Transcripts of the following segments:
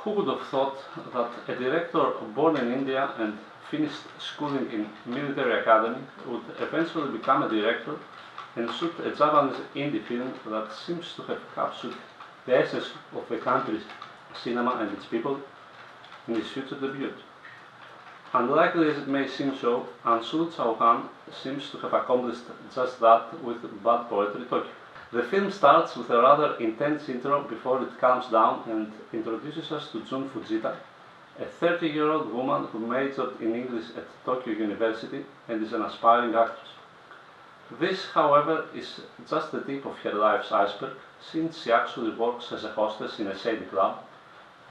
Who would have thought that a director born in India and finished schooling in military academy would eventually become a director and shoot a Japanese indie film that seems to have captured the essence of the country's cinema and its people in his future debut? Unlikely as it may seem so, Anshul Chauhan seems to have accomplished just that with Bad Poetry Tokyo. The film starts with a rather intense intro before it calms down and introduces us to Jun Fujita, a 30-year-old woman who majored in English at Tokyo University and is an aspiring actress. This, however, is just the tip of her life's iceberg, since she actually works as a hostess in a shady club,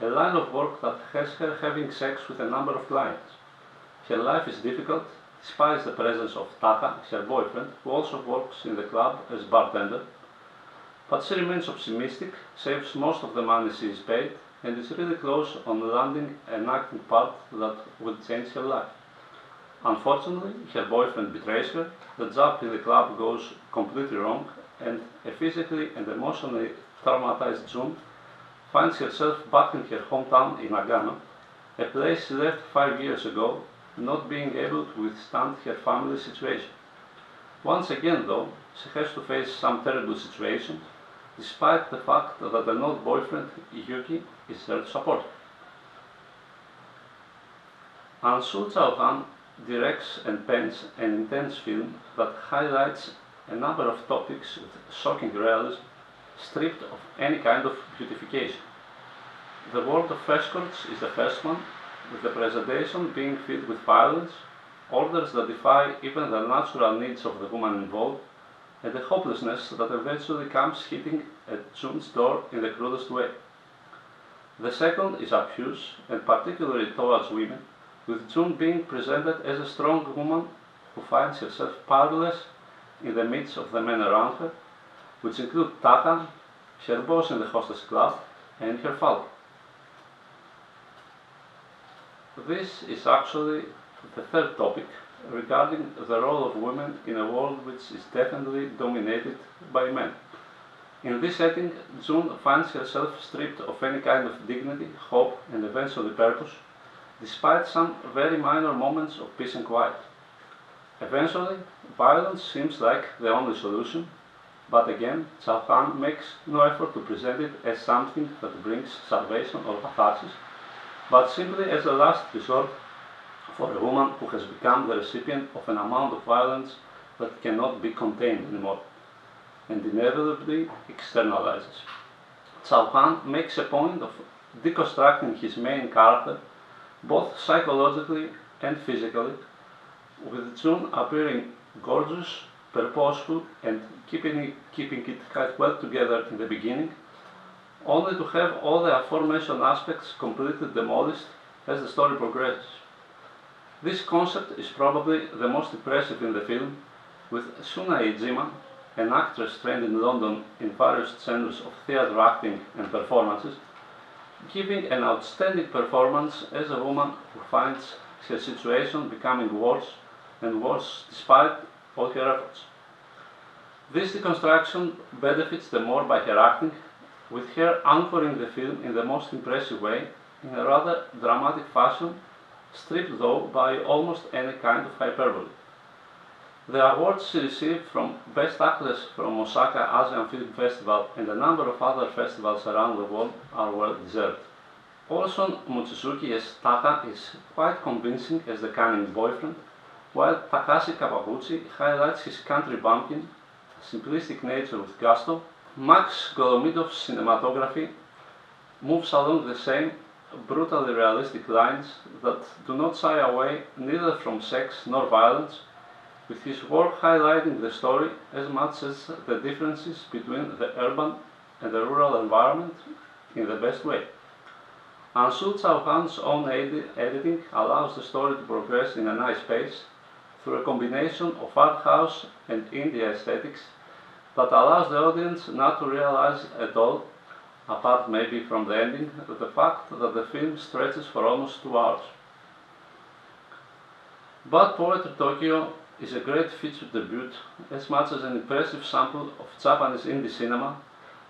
a line of work that has her having sex with a number of clients. Her life is difficult, despite the presence of Taka, her boyfriend, who also works in the club as bartender, but she remains optimistic, saves most of the money she is paid, and is really close on landing an acting part that will change her life. Unfortunately, her boyfriend betrays her, the job in the club goes completely wrong, and a physically and emotionally traumatized Jun finds herself back in her hometown in Nagano, a place she left 5 years ago, not being able to withstand her family situation. Once again, though, she has to face some terrible situations, despite the fact that an old boyfriend, Yuki, is there to support her. Anshul Chauhan directs and pens an intense film that highlights a number of topics with shocking realism, stripped of any kind of beautification. The world of escorts is the first one, with the presentation being filled with violence, orders that defy even the natural needs of the woman involved, and the hopelessness that eventually comes hitting at Jun's door in the crudest way. The second is abuse, and particularly towards women, with Jun being presented as a strong woman who finds herself powerless in the midst of the men around her, which include Taka, her boss in the hostess club, and her father. This is actually the third topic, regarding the role of women in a world which is definitely dominated by men. In this setting, Jun finds herself stripped of any kind of dignity, hope, and eventually purpose, despite some very minor moments of peace and quiet. Eventually, violence seems like the only solution, but again, Chauhan makes no effort to present it as something that brings salvation or catharsis, but simply as a last resort for a woman who has become the recipient of an amount of violence that cannot be contained anymore, and inevitably externalizes. Chauhan makes a point of deconstructing his main character, both psychologically and physically, with Jun appearing gorgeous, purposeful, and keeping it quite well together in the beginning, only to have all the aforementioned aspects completely demolished as the story progresses. This concept is probably the most impressive in the film, with Shuna Iijima, an actress trained in London in various genres of theatre acting and performances, giving an outstanding performance as a woman who finds her situation becoming worse and worse despite all her efforts. This deconstruction benefits the more by her acting, with her anchoring the film in the most impressive way, in a rather dramatic fashion, stripped though by almost any kind of hyperbole. The awards she received from Best Actress from Osaka Asian Film Festival and a number of other festivals around the world are well deserved. Also, Mochizuki as Taka is quite convincing as the cunning boyfriend, while Takashi Kawaguchi highlights his country bumpkin, simplistic nature with gusto. Max Golomidov's cinematography moves along the same brutally realistic lines that do not shy away neither from sex nor violence, with his work highlighting the story as much as the differences between the urban and the rural environment in the best way. Anshul Chauhan's own editing allows the story to progress in a nice pace through a combination of art house and indie aesthetics that allows the audience not to realize at all, apart maybe from the ending, the fact that the film stretches for almost 2 hours. Bad Poetry Tokyo is a great feature debut as much as an impressive sample of Japanese indie cinema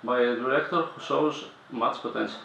by a director who shows much potential.